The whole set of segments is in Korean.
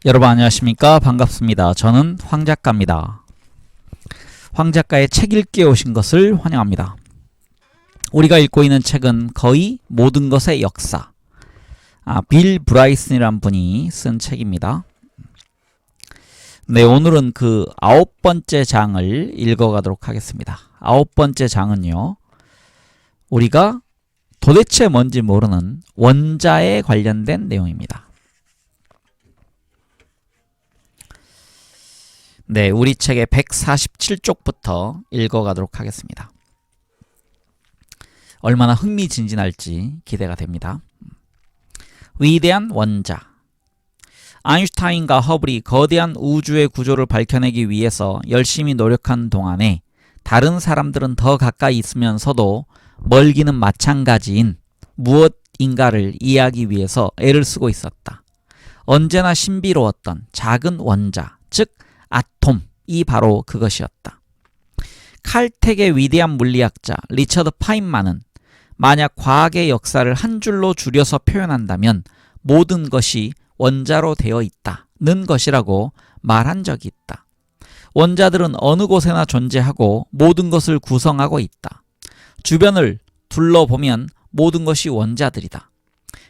여러분 안녕하십니까? 반갑습니다. 저는 황 작가입니다. 황 작가의 책 읽기에 오신 것을 환영합니다. 우리가 읽고 있는 책은 거의 모든 것의 역사, 빌 브라이슨이란 분이 쓴 책입니다. 네, 오늘은 그 9번째 장을 읽어가도록 하겠습니다. 9번째 장은요, 우리가 도대체 뭔지 모르는 원자에 관련된 내용입니다. 네, 우리 책의 147쪽부터 읽어가도록 하겠습니다. 얼마나 흥미진진할지 기대가 됩니다. 위대한 원자. 아인슈타인과 허블이 거대한 우주의 구조를 밝혀내기 위해서 열심히 노력한 동안에 다른 사람들은 더 가까이 있으면서도 멀기는 마찬가지인 무엇인가를 이해하기 위해서 애를 쓰고 있었다. 언제나 신비로웠던 작은 원자, 즉 아톰이 바로 그것이었다. 칼텍의 위대한 물리학자 리처드 파인만은 만약 과학의 역사를 한 줄로 줄여서 표현한다면 모든 것이 원자로 되어 있다는 것이라고 말한 적이 있다. 원자들은 어느 곳에나 존재하고 모든 것을 구성하고 있다. 주변을 둘러보면 모든 것이 원자들이다.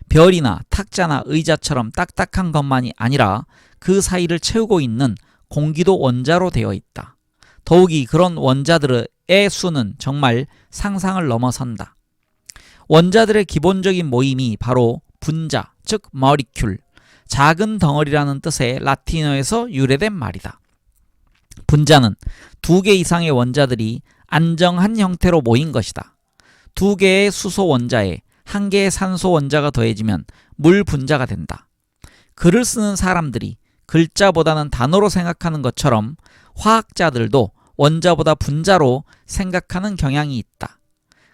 별이나 탁자나 의자처럼 딱딱한 것만이 아니라 그 사이를 채우고 있는 공기도 원자로 되어 있다. 더욱이 그런 원자들의 수는 정말 상상을 넘어선다. 원자들의 기본적인 모임이 바로 분자, 즉 molecule, 작은 덩어리라는 뜻의 라틴어에서 유래된 말이다. 분자는 2개 이상의 원자들이 안정한 형태로 모인 것이다. 2개의 수소 원자에 1개의 산소 원자가 더해지면 물 분자가 된다. 글을 쓰는 사람들이 글자보다는 단어로 생각하는 것처럼 화학자들도 원자보다 분자로 생각하는 경향이 있다.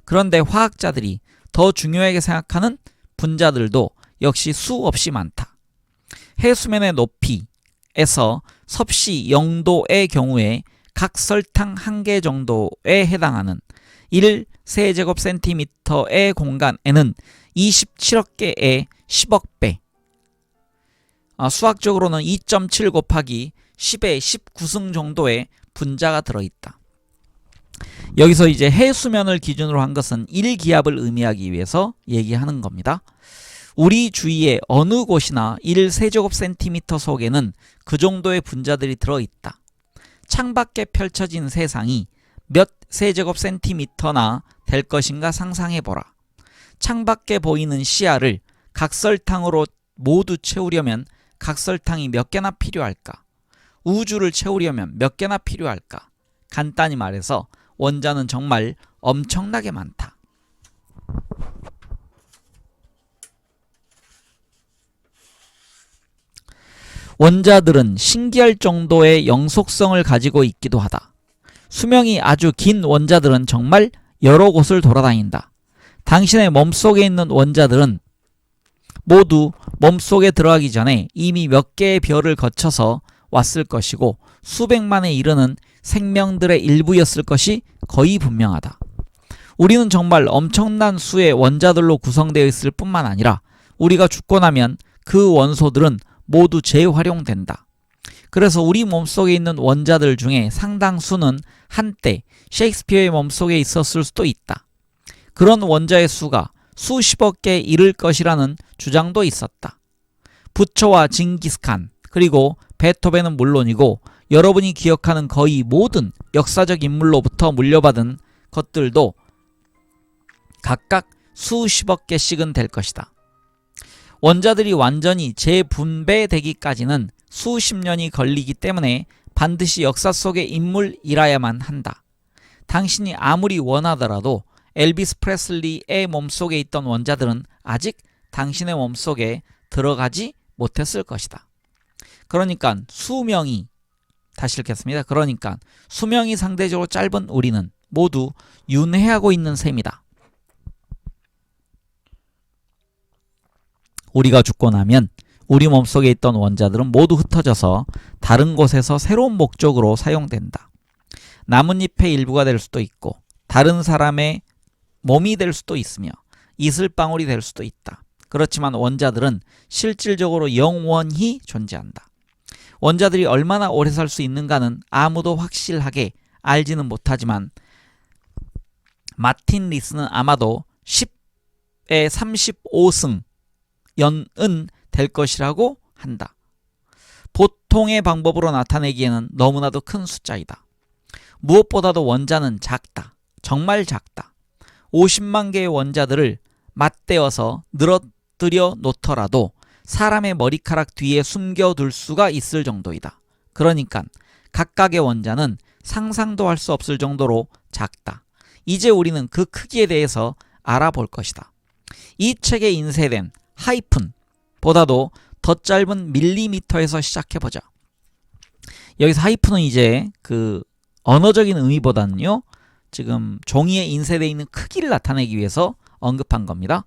그런데 화학자들이 더 중요하게 생각하는 분자들도 역시 수없이 많다. 해수면의 높이에서 섭씨 0도의 경우에 각 설탕 1개 정도에 해당하는 1세제곱센티미터의 공간에는 27억 개의 10억 배, 수학적으로는 2.7 곱하기 10의 19승 정도의 분자가 들어있다. 여기서 이제 해수면을 기준으로 한 것은 1기압을 의미하기 위해서 얘기하는 겁니다. 우리 주위의 어느 곳이나 1세제곱센티미터 속에는 그 정도의 분자들이 들어있다. 창밖에 펼쳐진 세상이 몇 세제곱센티미터나 될 것인가 상상해보라. 창밖에 보이는 시야를 각설탕으로 모두 채우려면 각설탕이 몇 개나 필요할까? 우주를 채우려면 몇 개나 필요할까? 간단히 말해서 원자는 정말 엄청나게 많다. 원자들은 신기할 정도의 영속성을 가지고 있기도 하다. 수명이 아주 긴 원자들은 정말 여러 곳을 돌아다닌다. 당신의 몸속에 있는 원자들은 모두 몸속에 들어가기 전에 이미 몇 개의 별을 거쳐서 왔을 것이고 수백만에 이르는 생명들의 일부였을 것이 거의 분명하다. 우리는 정말 엄청난 수의 원자들로 구성되어 있을 뿐만 아니라 우리가 죽고 나면 그 원소들은 모두 재활용된다. 그래서 우리 몸속에 있는 원자들 중에 상당수는 한때 셰익스피어의 몸속에 있었을 수도 있다. 그런 원자의 수가 수십억 개에 이를 것이라는 주장도 있었다. 부처와 징기스칸 그리고 베토벤은 물론이고 여러분이 기억하는 거의 모든 역사적 인물로부터 물려받은 것들도 각각 수십억 개씩은 될 것이다. 원자들이 완전히 재분배되기까지는 수십 년이 걸리기 때문에 반드시 역사 속의 인물이라야만 한다. 당신이 아무리 원하더라도 엘비스 프레슬리의 몸속에 있던 원자들은 아직 당신의 몸속에 들어가지 못했을 것이다. 그러니까 다시 읽겠습니다. 그러니까 수명이 상대적으로 짧은 우리는 모두 윤회하고 있는 셈이다. 우리가 죽고 나면 우리 몸속에 있던 원자들은 모두 흩어져서 다른 곳에서 새로운 목적으로 사용된다. 나뭇잎의 일부가 될 수도 있고 다른 사람의 몸이 될 수도 있으며 이슬방울이 될 수도 있다. 그렇지만 원자들은 실질적으로 영원히 존재한다. 원자들이 얼마나 오래 살 수 있는가는 아무도 확실하게 알지는 못하지만 마틴 리스는 아마도 10의 35승 연은 될 것이라고 한다. 보통의 방법으로 나타내기에는 너무나도 큰 숫자이다. 무엇보다도 원자는 작다. 정말 작다. 50만 개의 원자들을 맞대어서 늘어뜨려 놓더라도 사람의 머리카락 뒤에 숨겨둘 수가 있을 정도이다. 그러니까 각각의 원자는 상상도 할 수 없을 정도로 작다. 이제 우리는 그 크기에 대해서 알아볼 것이다. 이 책에 인쇄된 하이픈보다도 더 짧은 밀리미터에서 시작해보자. 여기서 하이픈은 이제 그 언어적인 의미보다는요, 지금 종이에 인쇄되어 있는 크기를 나타내기 위해서 언급한 겁니다.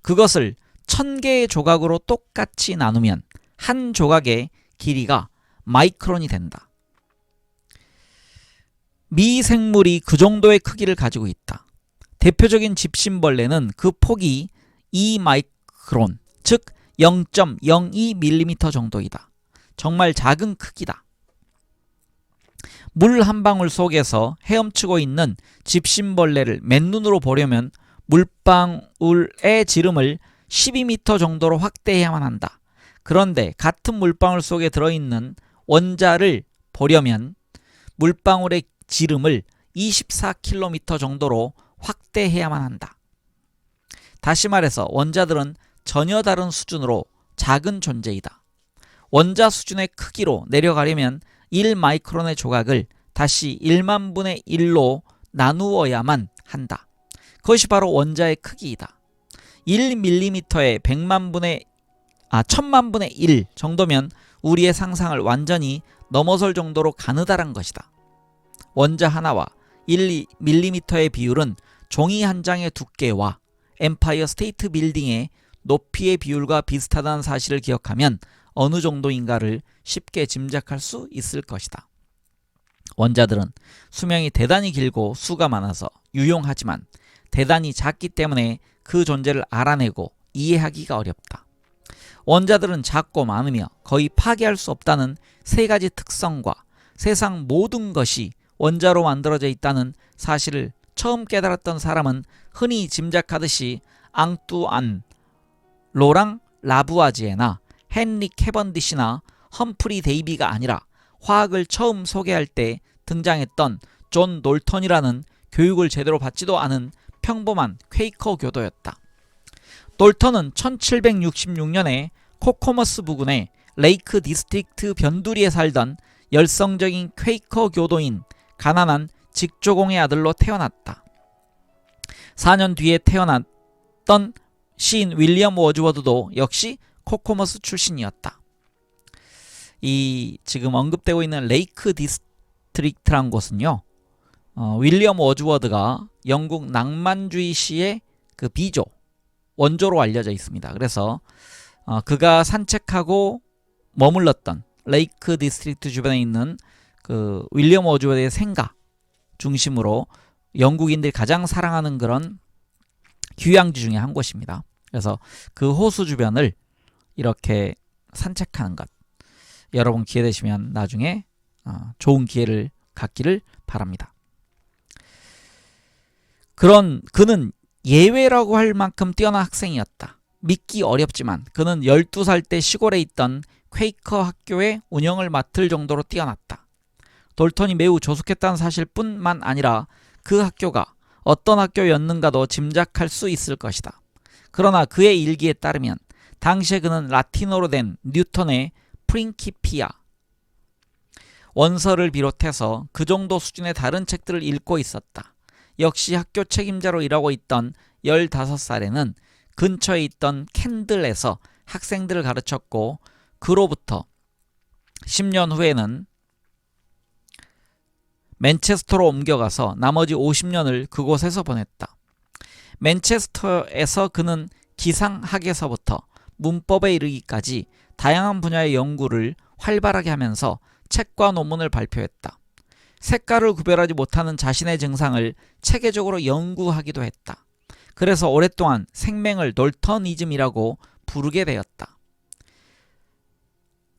그것을 1000개의 조각으로 똑같이 나누면 한 조각의 길이가 마이크론이 된다. 미생물이 그 정도의 크기를 가지고 있다. 대표적인 집신벌레는 그 폭이 2마이크론, 즉 0.02mm 정도이다. 정말 작은 크기다. 물 한 방울 속에서 헤엄치고 있는 집신벌레를 맨눈으로 보려면 물방울의 지름을 12m 정도로 확대해야만 한다. 그런데 같은 물방울 속에 들어있는 원자를 보려면 물방울의 지름을 24km 정도로 확대해야만 한다. 다시 말해서 원자들은 전혀 다른 수준으로 작은 존재이다. 원자 수준의 크기로 내려가려면 1마이크론의 조각을 다시 1만 분의 1로 나누어야만 한다. 그것이 바로 원자의 크기이다. 1mm의 1000만 분의 1 정도면 우리의 상상을 완전히 넘어설 정도로 가느다란 것이다. 원자 하나와 1mm의 비율은 종이 한 장의 두께와 엠파이어 스테이트 빌딩의 높이의 비율과 비슷하다는 사실을 기억하면 어느 정도인가를 쉽게 짐작할 수 있을 것이다. 원자들은 수명이 대단히 길고 수가 많아서 유용하지만 대단히 작기 때문에 그 존재를 알아내고 이해하기가 어렵다. 원자들은 작고 많으며 거의 파괴할 수 없다는 세 가지 특성과 세상 모든 것이 원자로 만들어져 있다는 사실을 처음 깨달았던 사람은 흔히 짐작하듯이 앙뚜안 로랑 라부아지에나 헨리 캐번디시나 험프리 데이비가 아니라 화학을 처음 소개할 때 등장했던 존 놀턴이라는 교육을 제대로 받지도 않은 평범한 퀘이커 교도였다. 놀턴은 1766년에 코코머스 부근의 레이크 디스트릭트 변두리에 살던 열성적인 퀘이커 교도인 가난한 직조공의 아들로 태어났다. 4년 뒤에 태어났던 시인 윌리엄 워즈워드도 역시 코코머스 출신이었다. 이 지금 언급되고 있는 레이크 디스트릭트란 곳은요, 윌리엄 워즈워드가 영국 낭만주의 시의 그 비조, 원조로 알려져 있습니다. 그래서 그가 산책하고 머물렀던 레이크 디스트릭트 주변에 있는 그 윌리엄 워즈워드의 생가 중심으로 영국인들이 가장 사랑하는 그런 휴양지 중에 한 곳입니다. 그래서 그 호수 주변을 이렇게 산책하는 것, 여러분 기회 되시면 나중에 좋은 기회를 갖기를 바랍니다. 그는 예외라고 할 만큼 뛰어난 학생이었다. 믿기 어렵지만 그는 12살 때 시골에 있던 퀘이커 학교의 운영을 맡을 정도로 뛰어났다. 돌턴이 매우 조숙했다는 사실뿐만 아니라 그 학교가 어떤 학교였는가도 짐작할 수 있을 것이다. 그러나 그의 일기에 따르면 당시에 그는 라틴어로 된 뉴턴의 프린키피아 원서를 비롯해서 그 정도 수준의 다른 책들을 읽고 있었다. 역시 학교 책임자로 일하고 있던 15살에는 근처에 있던 캔들에서 학생들을 가르쳤고 그로부터 10년 후에는 맨체스터로 옮겨가서 나머지 50년을 그곳에서 보냈다. 맨체스터에서 그는 기상학에서부터 문법에 이르기까지 다양한 분야의 연구를 활발하게 하면서 책과 논문을 발표했다. 색깔을 구별하지 못하는 자신의 증상을 체계적으로 연구하기도 했다. 그래서 오랫동안 생명을 놀턴이즘이라고 부르게 되었다.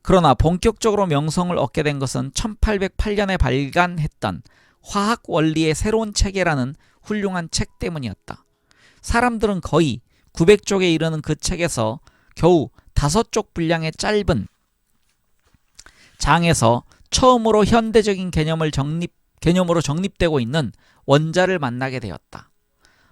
그러나 본격적으로 명성을 얻게 된 것은 1808년에 발간했던 화학 원리의 새로운 체계라는 훌륭한 책 때문이었다. 사람들은 거의 900쪽에 이르는 그 책에서 겨우 5쪽 분량의 짧은 장에서 처음으로 현대적인 개념으로 정립되고 있는 원자를 만나게 되었다.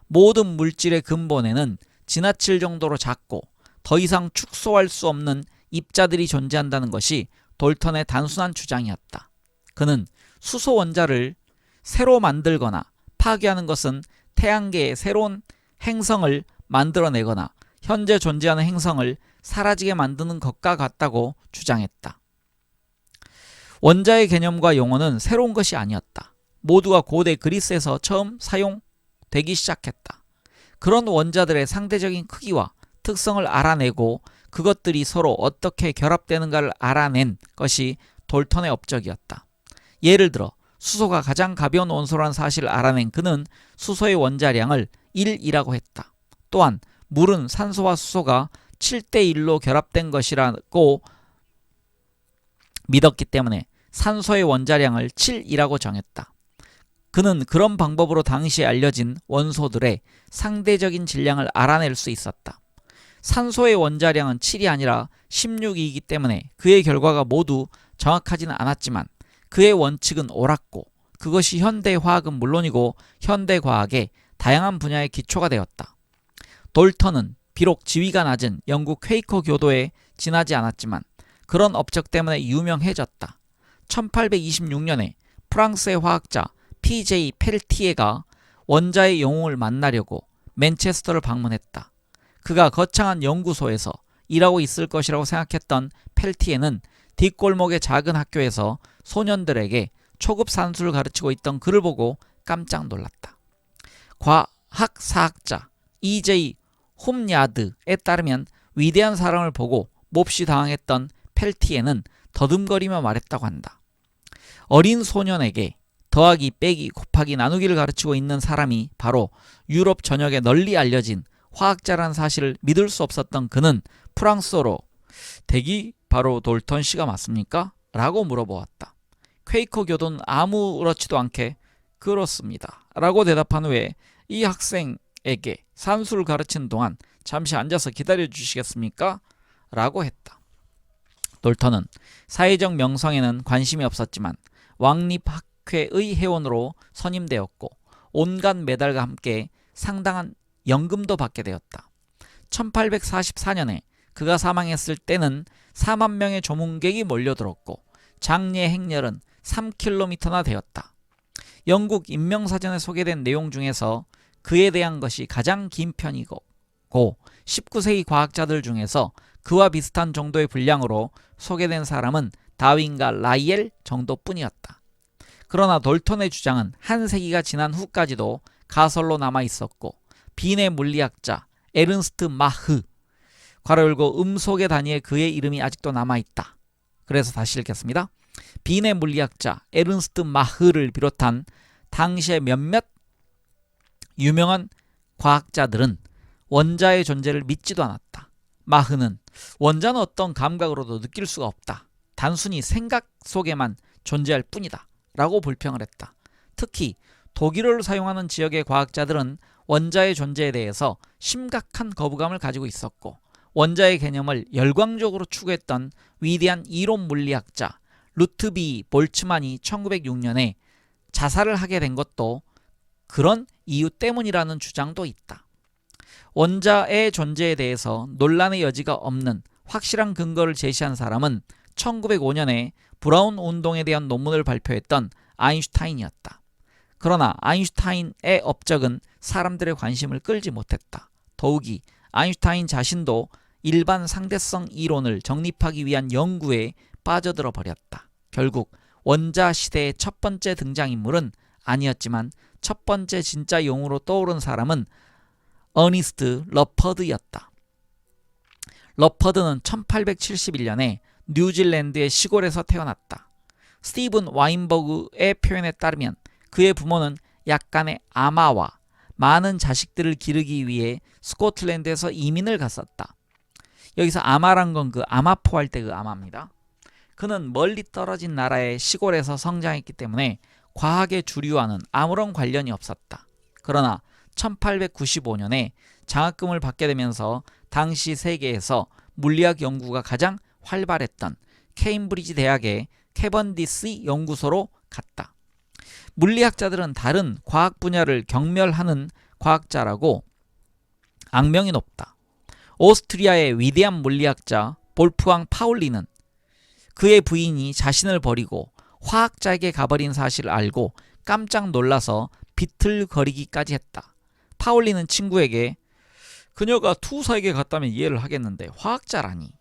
모든 물질의 근본에는 지나칠 정도로 작고 더 이상 축소할 수 없는 입자들이 존재한다는 것이 돌턴의 단순한 주장이었다. 그는 수소 원자를 새로 만들거나 파괴하는 것은 태양계의 새로운 행성을 만들어내거나 현재 존재하는 행성을 사라지게 만드는 것과 같다고 주장했다. 원자의 개념과 용어는 새로운 것이 아니었다. 모두가 고대 그리스에서 처음 사용되기 시작했다. 그런 원자들의 상대적인 크기와 특성을 알아내고 그것들이 서로 어떻게 결합되는가를 알아낸 것이 돌턴의 업적이었다. 예를 들어 수소가 가장 가벼운 원소라는 사실을 알아낸 그는 수소의 원자량을 1이라고 했다. 또한 물은 산소와 수소가 7대1로 결합된 것이라고 믿었기 때문에 산소의 원자량을 7이라고 정했다. 그는 그런 방법으로 당시에 알려진 원소들의 상대적인 질량을 알아낼 수 있었다. 산소의 원자량은 7이 아니라 16이기 때문에 그의 결과가 모두 정확하지는 않았지만 그의 원칙은 옳았고 그것이 현대화학은 물론이고 현대과학의 다양한 분야의 기초가 되었다. 돌턴은 비록 지위가 낮은 영국 퀘이커 교도에 지나지 않았지만 그런 업적 때문에 유명해졌다. 1826년에 프랑스의 화학자 P.J. 펠티에가 원자의 영웅을 만나려고 맨체스터를 방문했다. 그가 거창한 연구소에서 일하고 있을 것이라고 생각했던 펠티에는 뒷골목의 작은 학교에서 소년들에게 초급 산수를 가르치고 있던 그를 보고 깜짝 놀랐다. 과학사학자 E.J. 홈야드에 따르면 위대한 사람을 보고 몹시 당황했던 펠티에는 더듬거리며 말했다고 한다. 어린 소년에게 더하기, 빼기, 곱하기, 나누기를 가르치고 있는 사람이 바로 유럽 전역에 널리 알려진 화학자라는 사실을 믿을 수 없었던 그는 프랑스어로 댁이 바로 돌턴 씨가 맞습니까? 라고 물어보았다. 퀘이커 교도는 아무렇지도 않게 그렇습니다 라고 대답한 후에 이 학생에게 산수를 가르치는 동안 잠시 앉아서 기다려 주시겠습니까? 라고 했다. 돌턴은 사회적 명성에는 관심이 없었지만 왕립학회의 회원으로 선임되었고 온갖 메달과 함께 상당한 연금도 받게 되었다. 1844년에 그가 사망했을 때는 4만 명의 조문객이 몰려들었고 장례 행렬은 3km나 되었다. 영국 인명사전에 소개된 내용 중에서 그에 대한 것이 가장 긴 편이고 19세기 과학자들 중에서 그와 비슷한 정도의 분량으로 소개된 사람은 다윈과 라이엘 정도뿐이었다. 그러나 돌턴의 주장은 한 세기가 지난 후까지도 가설로 남아있었고 빈의 물리학자 에른스트 마흐 괄호 열고 음속의 단위에 그의 이름이 아직도 남아있다. 그래서 다시 읽겠습니다. 빈의 물리학자 에른스트 마흐를 비롯한 당시의 몇몇 유명한 과학자들은 원자의 존재를 믿지도 않았다. 마흐는 원자는 어떤 감각으로도 느낄 수가 없다. 단순히 생각 속에만 존재할 뿐이다. 라고 불평을 했다. 특히 독일어를 사용하는 지역의 과학자들은 원자의 존재에 대해서 심각한 거부감을 가지고 있었고 원자의 개념을 열광적으로 추구했던 위대한 이론 물리학자 루트비 볼츠만이 1906년에 자살을 하게 된 것도 그런 이유 때문이라는 주장도 있다. 원자의 존재에 대해서 논란의 여지가 없는 확실한 근거를 제시한 사람은 1905년에 브라운 운동에 대한 논문을 발표했던 아인슈타인이었다. 그러나 아인슈타인의 업적은 사람들의 관심을 끌지 못했다. 더욱이 아인슈타인 자신도 일반 상대성 이론을 정립하기 위한 연구에 빠져들어 버렸다. 결국 원자 시대의 첫 번째 등장인물은 아니었지만 첫 번째 진짜 영웅으로 떠오른 사람은 어니스트 러퍼드였다. 러퍼드는 1871년에 뉴질랜드의 시골에서 태어났다. 스티븐 와인버그의 표현에 따르면 그의 부모는 약간의 아마와 많은 자식들을 기르기 위해 스코틀랜드에서 이민을 갔었다. 여기서 아마란 건 그 아마포 할 때 그 아마입니다. 그는 멀리 떨어진 나라의 시골에서 성장했기 때문에 과학의 주류와는 아무런 관련이 없었다. 그러나 1895년에 장학금을 받게 되면서 당시 세계에서 물리학 연구가 가장 활발했던 케임브리지 대학의 캐번디시 연구소로 갔다. 물리학자들은 다른 과학 분야를 경멸하는 과학자라고 악명이 높다. 오스트리아의 위대한 물리학자 볼프강 파울리는 그의 부인이 자신을 버리고 화학자에게 가버린 사실을 알고 깜짝 놀라서 비틀거리기까지 했다. 파울리는 친구에게 그녀가 투사에게 갔다면 이해를 하겠는데 화학자라니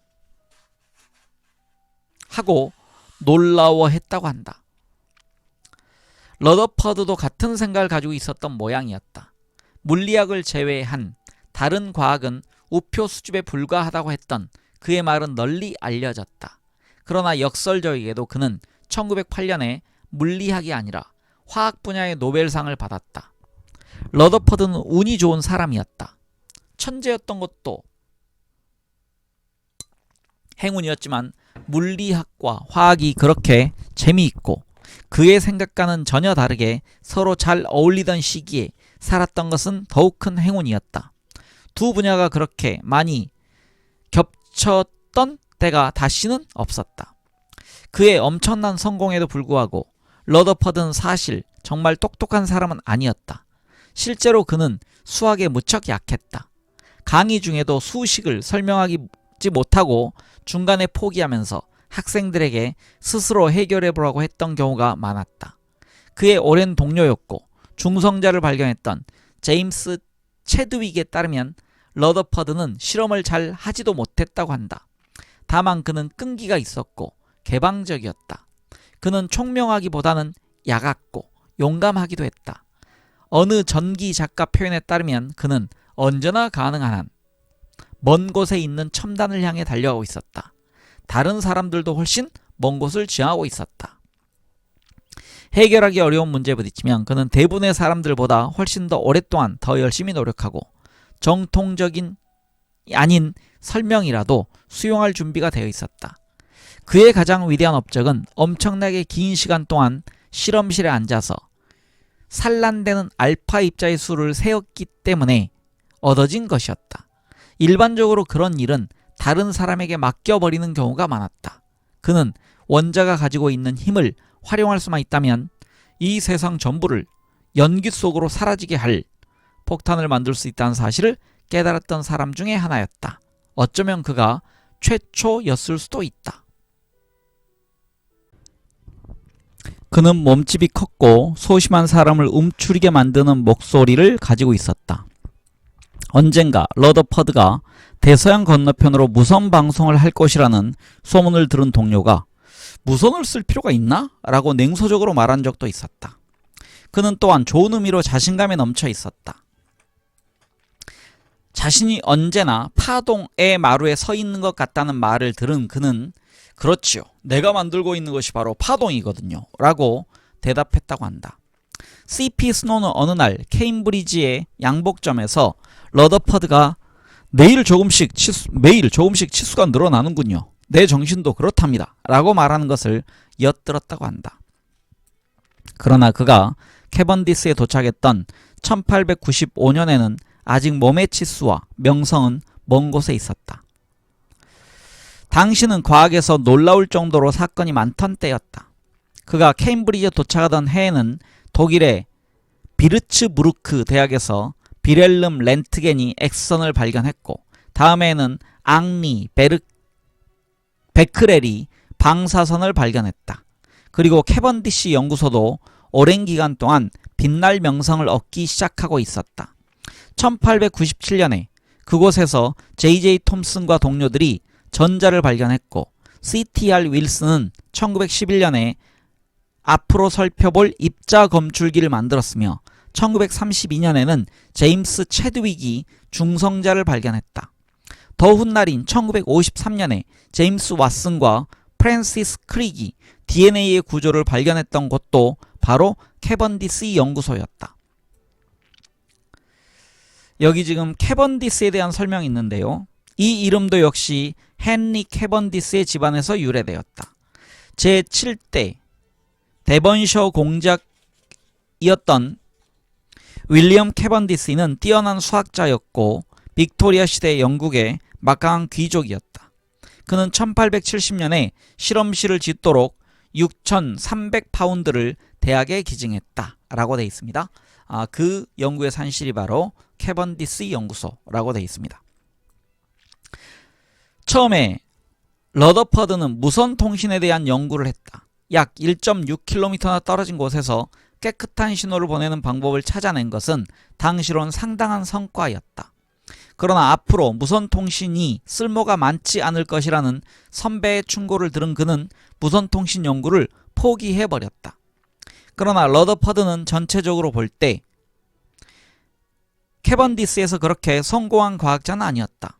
하고 놀라워했다고 한다. 러더퍼드도 같은 생각을 가지고 있었던 모양이었다. 물리학을 제외한 다른 과학은 우표 수집에 불과하다고 했던 그의 말은 널리 알려졌다. 그러나 역설적이게도 그는 1908년에 물리학이 아니라 화학 분야의 노벨상을 받았다. 러더퍼드는 운이 좋은 사람이었다. 천재였던 것도 행운이었지만 물리학과 화학이 그렇게 재미있고 그의 생각과는 전혀 다르게 서로 잘 어울리던 시기에 살았던 것은 더욱 큰 행운이었다. 두 분야가 그렇게 많이 겹쳤던 때가 다시는 없었다. 그의 엄청난 성공에도 불구하고 러더퍼드는 사실 정말 똑똑한 사람은 아니었다. 실제로 그는 수학에 무척 약했다. 강의 중에도 수식을 설명하지 못하고 중간에 포기하면서 학생들에게 스스로 해결해보라고 했던 경우가 많았다. 그의 오랜 동료였고 중성자를 발견했던 제임스 체드윅에 따르면 러더퍼드는 실험을 잘 하지도 못했다고 한다. 다만 그는 끈기가 있었고 개방적이었다. 그는 총명하기보다는 야같고 용감하기도 했다. 어느 전기 작가 표현에 따르면 그는 언제나 가능한 한 먼 곳에 있는 첨단을 향해 달려가고 있었다. 다른 사람들도 훨씬 먼 곳을 지향하고 있었다. 해결하기 어려운 문제에 부딪히면 그는 대부분의 사람들보다 훨씬 더 오랫동안 더 열심히 노력하고 정통적인 아닌 설명이라도 수용할 준비가 되어 있었다. 그의 가장 위대한 업적은 엄청나게 긴 시간 동안 실험실에 앉아서 산란되는 알파 입자의 수를 세었기 때문에 얻어진 것이었다. 일반적으로 그런 일은 다른 사람에게 맡겨버리는 경우가 많았다. 그는 원자가 가지고 있는 힘을 활용할 수만 있다면 이 세상 전부를 연기 속으로 사라지게 할 폭탄을 만들 수 있다는 사실을 깨달았던 사람 중에 하나였다. 어쩌면 그가 최초였을 수도 있다. 그는 몸집이 컸고 소심한 사람을 움츠리게 만드는 목소리를 가지고 있었다. 언젠가 러더퍼드가 대서양 건너편으로 무선 방송을 할 것이라는 소문을 들은 동료가 무선을 쓸 필요가 있나? 라고 냉소적으로 말한 적도 있었다. 그는 또한 좋은 의미로 자신감에 넘쳐 있었다. 자신이 언제나 파동의 마루에 서 있는 것 같다는 말을 들은 그는 그렇지요. 내가 만들고 있는 것이 바로 파동이거든요. 라고 대답했다고 한다. C.P. 스노우는 어느 날 케임브리지의 양복점에서 러더퍼드가 매일 조금씩 치수가 늘어나는군요. 내 정신도 그렇답니다. 라고 말하는 것을 엿들었다고 한다. 그러나 그가 캐번디스에 도착했던 1895년에는 아직 몸의 치수와 명성은 먼 곳에 있었다. 당시는 과학에서 놀라울 정도로 사건이 많던 때였다. 그가 케임브리지에 도착하던 해에는 독일의 비르츠부르크 대학에서 비렐름 렌트겐이 X선을 발견했고 다음해에는 앙리 베크렐이 방사선을 발견했다. 그리고 캐번디시 연구소도 오랜 기간 동안 빛날 명성을 얻기 시작하고 있었다. 1897년에 그곳에서 J.J. 톰슨과 동료들이 전자를 발견했고 C.T.R. 윌슨은 1911년에 앞으로 살펴볼 입자 검출기를 만들었으며 1932년에는 제임스 체드윅이 중성자를 발견했다. 더 훗날인 1953년에 제임스 왓슨과 프랜시스 크릭이 DNA의 구조를 발견했던 곳도 바로 캐번디시 연구소였다. 여기 지금 캐번디스에 대한 설명이 있는데요. 이 이름도 역시 헨리 캐번디스의 집안에서 유래되었다. 제7대 데번셔 공작이었던 윌리엄 캐번디스는 뛰어난 수학자였고 빅토리아 시대 영국의 막강한 귀족이었다. 그는 1870년에 실험실을 짓도록 6,300파운드를 대학에 기증했다 라고 되어 있습니다. 그 연구의 산실이 바로 캐번디스 연구소라고 되어 있습니다. 처음에 러더퍼드는 무선 통신에 대한 연구를 했다. 약 1.6km나 떨어진 곳에서 깨끗한 신호를 보내는 방법을 찾아낸 것은 당시론 상당한 성과였다. 그러나 앞으로 무선 통신이 쓸모가 많지 않을 것이라는 선배의 충고를 들은 그는 무선 통신 연구를 포기해버렸다. 그러나 러더퍼드는 전체적으로 볼 때 캐번디스에서 그렇게 성공한 과학자는 아니었다.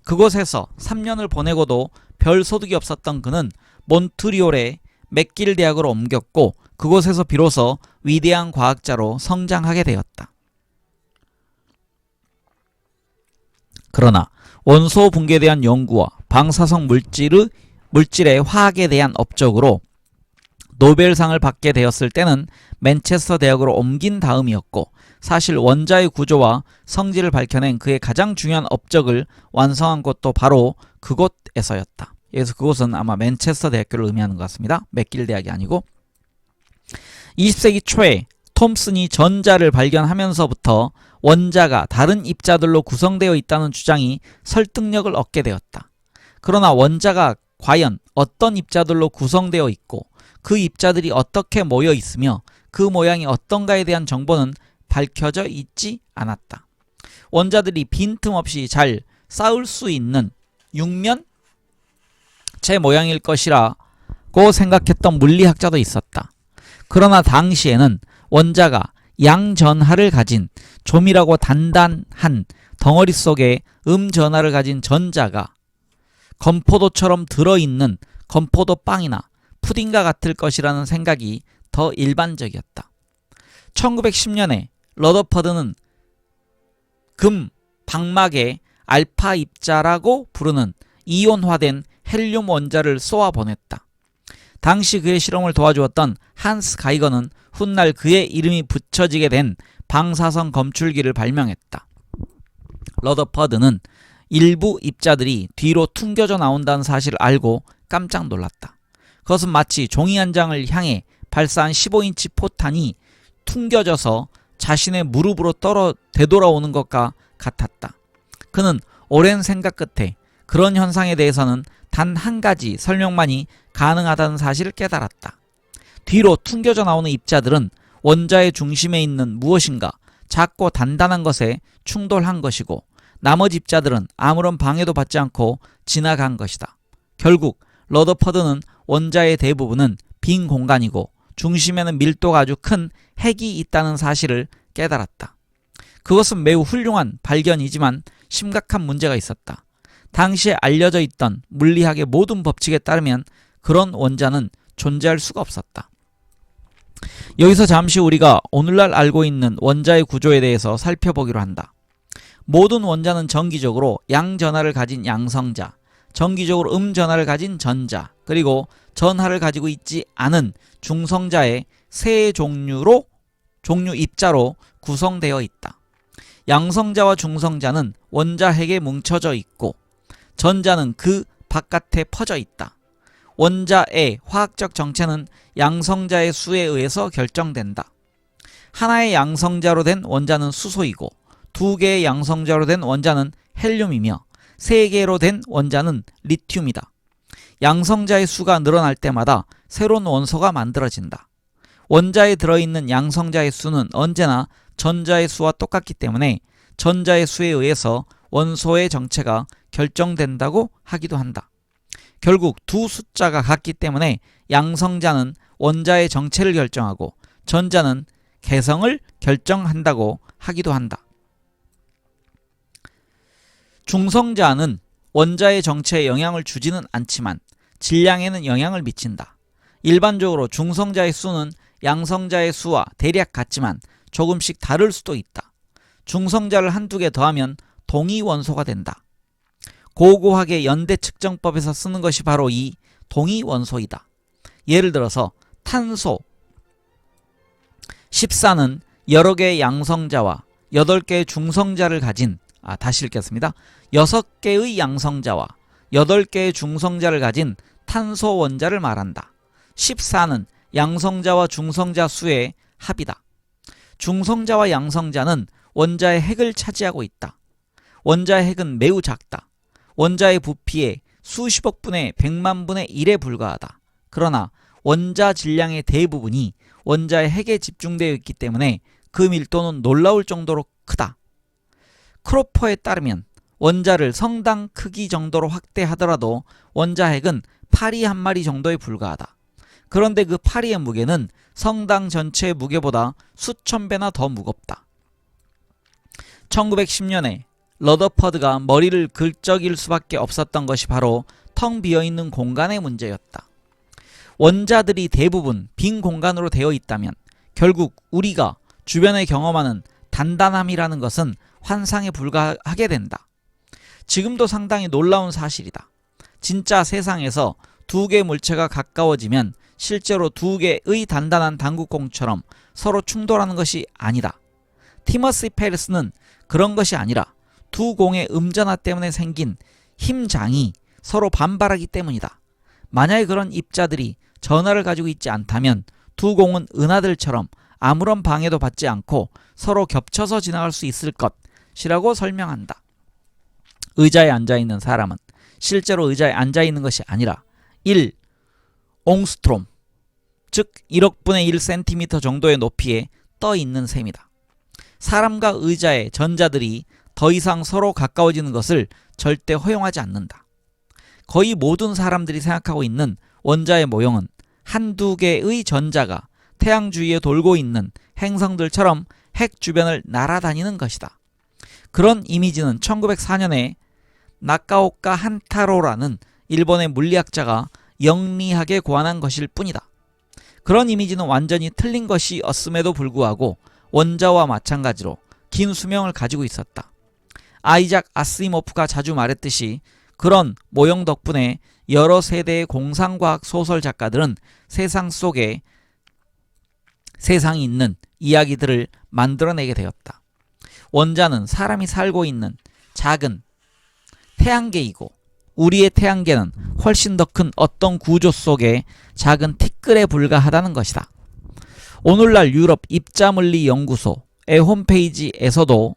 그곳에서 3년을 보내고도 별 소득이 없었던 그는 몬트리올의 맥길 대학으로 옮겼고 그곳에서 비로소 위대한 과학자로 성장하게 되었다. 그러나 원소 붕괴에 대한 연구와 방사성 물질의 화학에 대한 업적으로 노벨상을 받게 되었을 때는 맨체스터 대학으로 옮긴 다음이었고 사실 원자의 구조와 성질을 밝혀낸 그의 가장 중요한 업적을 완성한 곳도 바로 그곳에서였다. 그래서 그곳은 아마 맨체스터 대학교를 의미하는 것 같습니다. 맥길 대학이 아니고 20세기 초에 톰슨이 전자를 발견하면서부터 원자가 다른 입자들로 구성되어 있다는 주장이 설득력을 얻게 되었다. 그러나 원자가 과연 어떤 입자들로 구성되어 있고 그 입자들이 어떻게 모여 있으며 그 모양이 어떤가에 대한 정보는 밝혀져 있지 않았다. 원자들이 빈틈없이 잘 쌓을 수 있는 육면체 모양일 것이라고 생각했던 물리학자도 있었다. 그러나 당시에는 원자가 양전하를 가진 조밀하고 단단한 덩어리 속에 음전하를 가진 전자가 건포도처럼 들어있는 건포도빵이나 푸딩과 같을 것이라는 생각이 더 일반적이었다. 1910년에 러더퍼드는 금 방막에 알파 입자라고 부르는 이온화된 헬륨 원자를 쏘아 보냈다. 당시 그의 실험을 도와주었던 한스 가이거는 훗날 그의 이름이 붙여지게 된 방사성 검출기를 발명했다. 러더퍼드는 일부 입자들이 뒤로 퉁겨져 나온다는 사실을 알고 깜짝 놀랐다. 그것은 마치 종이 한 장을 향해 발사한 15인치 포탄이 퉁겨져서 자신의 무릎으로 되돌아오는 것과 같았다. 그는 오랜 생각 끝에 그런 현상에 대해서는 단 한 가지 설명만이 가능하다는 사실을 깨달았다. 뒤로 퉁겨져 나오는 입자들은 원자의 중심에 있는 무엇인가 작고 단단한 것에 충돌한 것이고 나머지 입자들은 아무런 방해도 받지 않고 지나간 것이다. 결국 러더퍼드는 원자의 대부분은 빈 공간이고 중심에는 밀도가 아주 큰 핵이 있다는 사실을 깨달았다. 그것은 매우 훌륭한 발견이지만 심각한 문제가 있었다. 당시에 알려져 있던 물리학의 모든 법칙에 따르면 그런 원자는 존재할 수가 없었다. 여기서 잠시 우리가 오늘날 알고 있는 원자의 구조에 대해서 살펴보기로 한다. 모든 원자는 정기적으로 양전하를 가진 양성자, 정기적으로 음전하를 가진 전자, 그리고 전하를 가지고 있지 않은 중성자의 세 종류 입자로 구성되어 있다. 양성자와 중성자는 원자 핵에 뭉쳐져 있고 전자는 그 바깥에 퍼져 있다. 원자의 화학적 정체는 양성자의 수에 의해서 결정된다. 하나의 양성자로 된 원자는 수소이고 두 개의 양성자로 된 원자는 헬륨이며 세 개로 된 원자는 리튬이다. 양성자의 수가 늘어날 때마다 새로운 원소가 만들어진다. 원자에 들어있는 양성자의 수는 언제나 전자의 수와 똑같기 때문에 전자의 수에 의해서 원소의 정체가 결정된다고 하기도 한다. 결국 두 숫자가 같기 때문에 양성자는 원자의 정체를 결정하고 전자는 개성을 결정한다고 하기도 한다. 중성자는 원자의 정체에 영향을 주지는 않지만 질량에는 영향을 미친다. 일반적으로 중성자의 수는 양성자의 수와 대략 같지만 조금씩 다를 수도 있다. 중성자를 한두 개 더하면 동위원소가 된다. 고고학의 연대 측정법에서 쓰는 것이 바로 이 동위원소이다. 예를 들어서 탄소 14는 여러 개의 양성자와 8개의 중성자를 가진 다시 읽겠습니다. 6개의 양성자와 8개의 중성자를 가진 탄소 원자를 말한다. 14는 양성자와 중성자 수의 합이다. 중성자와 양성자는 원자의 핵을 차지하고 있다. 원자의 핵은 매우 작다. 원자의 부피의 수십억 분의 100만 분의 1에 불과하다. 그러나 원자 질량의 대부분이 원자의 핵에 집중되어 있기 때문에 그 밀도는 놀라울 정도로 크다. 크로퍼에 따르면 원자를 성당 크기 정도로 확대하더라도 원자 핵은 파리 한 마리 정도에 불과하다. 그런데 그 파리의 무게는 성당 전체의 무게보다 수천 배나 더 무겁다. 1910년에 러더퍼드가 머리를 긁적일 수밖에 없었던 것이 바로 텅 비어있는 공간의 문제였다. 원자들이 대부분 빈 공간으로 되어 있다면 결국 우리가 주변에 경험하는 단단함이라는 것은 환상에 불과하게 된다. 지금도 상당히 놀라운 사실이다. 진짜 세상에서 두 개의 물체가 가까워지면 실제로 두 개의 단단한 당구공처럼 서로 충돌하는 것이 아니다. 티머시 페리스는 그런 것이 아니라 두 공의 음전화 때문에 생긴 힘장이 서로 반발하기 때문이다. 만약에 그런 입자들이 전하를 가지고 있지 않다면 두 공은 은하들처럼 아무런 방해도 받지 않고 서로 겹쳐서 지나갈 수 있을 것이라고 설명한다. 의자에 앉아있는 사람은 실제로 의자에 앉아있는 것이 아니라 1 옹스트롬, 즉 1억 분의 1cm 정도의 높이에 떠 있는 셈이다. 사람과 의자의 전자들이 더 이상 서로 가까워지는 것을 절대 허용하지 않는다. 거의 모든 사람들이 생각하고 있는 원자의 모형은 한두 개의 전자가 태양 주위에 돌고 있는 행성들처럼 핵 주변을 날아다니는 것이다. 그런 이미지는 1904년에 나카오카 한타로라는 일본의 물리학자가 영리하게 고안한 것일 뿐이다. 그런 이미지는 완전히 틀린 것이었음에도 불구하고 원자와 마찬가지로 긴 수명을 가지고 있었다. 아이작 아시모프가 자주 말했듯이 그런 모형 덕분에 여러 세대의 공상과학 소설 작가들은 세상 속에 세상이 있는 이야기들을 만들어내게 되었다. 원자는 사람이 살고 있는 작은 태양계이고 우리의 태양계는 훨씬 더 큰 어떤 구조 속의 작은 티끌에 불과하다는 것이다. 오늘날 유럽 입자물리 연구소의 홈페이지에서도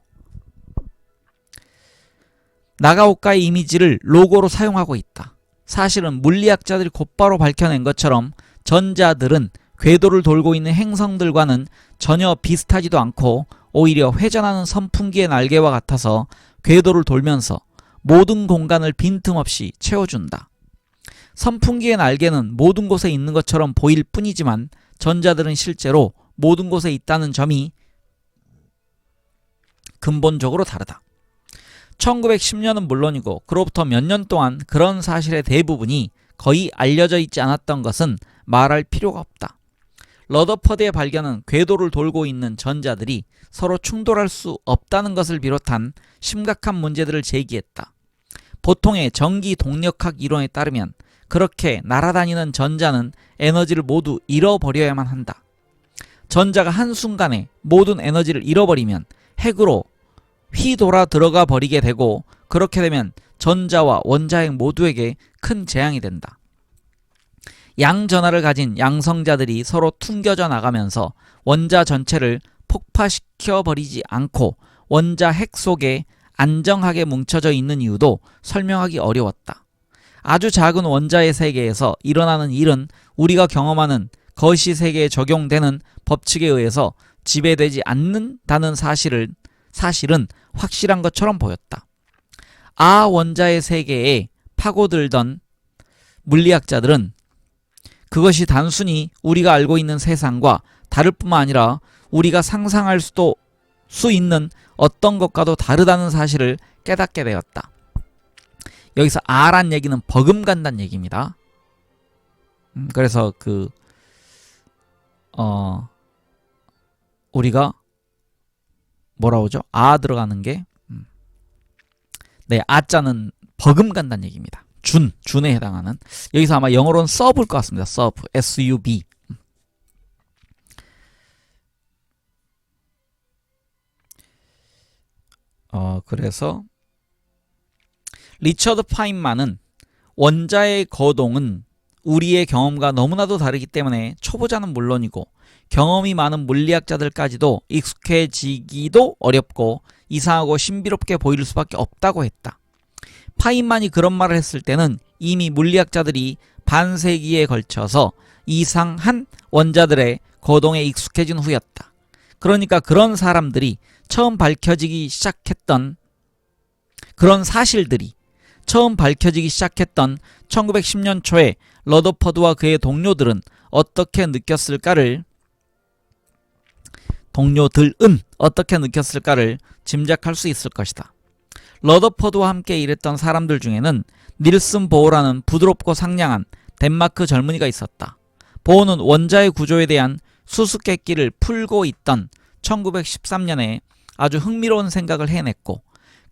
나가오카의 이미지를 로고로 사용하고 있다. 사실은 물리학자들이 곧바로 밝혀낸 것처럼 전자들은 궤도를 돌고 있는 행성들과는 전혀 비슷하지도 않고 오히려 회전하는 선풍기의 날개와 같아서 궤도를 돌면서 모든 공간을 빈틈없이 채워준다. 선풍기의 날개는 모든 곳에 있는 것처럼 보일 뿐이지만 전자들은 실제로 모든 곳에 있다는 점이 근본적으로 다르다. 1910년은 물론이고 그로부터 몇 년 동안 그런 사실의 대부분이 거의 알려져 있지 않았던 것은 말할 필요가 없다. 러더퍼드의 발견은 궤도를 돌고 있는 전자들이 서로 충돌할 수 없다는 것을 비롯한 심각한 문제들을 제기했다. 보통의 전기 동력학 이론에 따르면 그렇게 날아다니는 전자는 에너지를 모두 잃어버려야만 한다. 전자가 한순간에 모든 에너지를 잃어버리면 핵으로 휘돌아 들어가 버리게 되고 그렇게 되면 전자와 원자핵 모두에게 큰 재앙이 된다. 양전하를 가진 양성자들이 서로 퉁겨져 나가면서 원자 전체를 폭파시켜 버리지 않고 원자 핵 속에 안정하게 뭉쳐져 있는 이유도 설명하기 어려웠다. 아주 작은 원자의 세계에서 일어나는 일은 우리가 경험하는 거시 세계에 적용되는 법칙에 의해서 지배되지 않는다는 사실은 확실한 것처럼 보였다. 원자의 세계에 파고들던 물리학자들은 그것이 단순히 우리가 알고 있는 세상과 다를 뿐만 아니라 우리가 상상할 수 있는 어떤 것과도 다르다는 사실을 깨닫게 되었다. 여기서 란 얘기는 버금간다는 얘기입니다. 그래서 우리가 뭐라 오죠? 들어가는 게 아자는 버금간다는 얘기입니다. 준에 해당하는, 여기서 아마 영어로는 서브일 것 같습니다. 서브, SUB. 그래서 리처드 파인만은 원자의 거동은 우리의 경험과 너무나도 다르기 때문에 초보자는 물론이고 경험이 많은 물리학자들까지도 익숙해지기도 어렵고 이상하고 신비롭게 보일 수밖에 없다고 했다. 파인만이 그런 말을 했을 때는 이미 물리학자들이 반세기에 걸쳐서 이상한 원자들의 거동에 익숙해진 후였다. 그러니까 그런 사람들이 처음 밝혀지기 시작했던, 그런 사실들이 처음 밝혀지기 시작했던 1910년 초에 러더퍼드와 그의 동료들은 어떻게 느꼈을까를 짐작할 수 있을 것이다. 러더퍼드와 함께 일했던 사람들 중에는 닐슨 보어라는 부드럽고 상냥한 덴마크 젊은이가 있었다. 보어는 원자의 구조에 대한 수수께끼를 풀고 있던 1913년에 아주 흥미로운 생각을 해냈고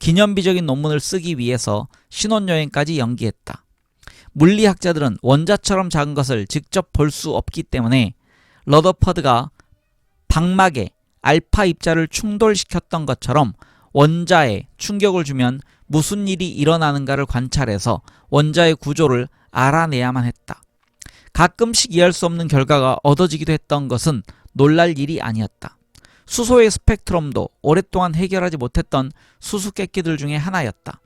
기념비적인 논문을 쓰기 위해서 신혼여행까지 연기했다. 물리학자들은 원자처럼 작은 것을 직접 볼 수 없기 때문에 러더퍼드가 방막에 알파 입자를 충돌시켰던 것처럼 원자에 충격을 주면 무슨 일이 일어나는가를 관찰해서 원자의 구조를 알아내야만 했다. 가끔씩 이해할 수 없는 결과가 얻어지기도 했던 것은 놀랄 일이 아니었다. 수소의 스펙트럼도 오랫동안 해결하지 못했던 수수께끼들 중에 하나였다.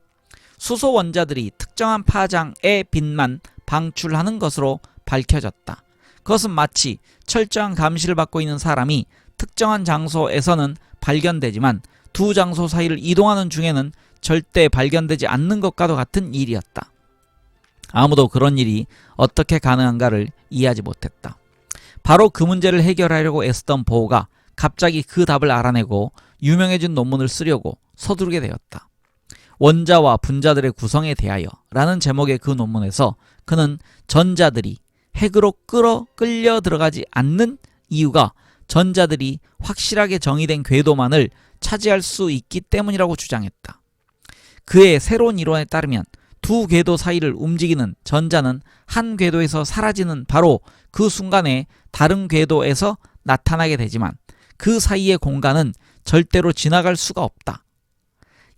수소 원자들이 특정한 파장의 빛만 방출하는 것으로 밝혀졌다. 그것은 마치 철저한 감시를 받고 있는 사람이 특정한 장소에서는 발견되지만 두 장소 사이를 이동하는 중에는 절대 발견되지 않는 것과도 같은 일이었다. 아무도 그런 일이 어떻게 가능한가를 이해하지 못했다. 바로 그 문제를 해결하려고 애쓰던 보어가 갑자기 그 답을 알아내고 유명해진 논문을 쓰려고 서두르게 되었다. 원자와 분자들의 구성에 대하여 라는 제목의 그 논문에서 그는 전자들이 핵으로 끌려 들어가지 않는 이유가 전자들이 확실하게 정의된 궤도만을 차지할 수 있기 때문이라고 주장했다. 그의 새로운 이론에 따르면 두 궤도 사이를 움직이는 전자는 한 궤도에서 사라지는 바로 그 순간에 다른 궤도에서 나타나게 되지만 그 사이의 공간은 절대로 지나갈 수가 없다.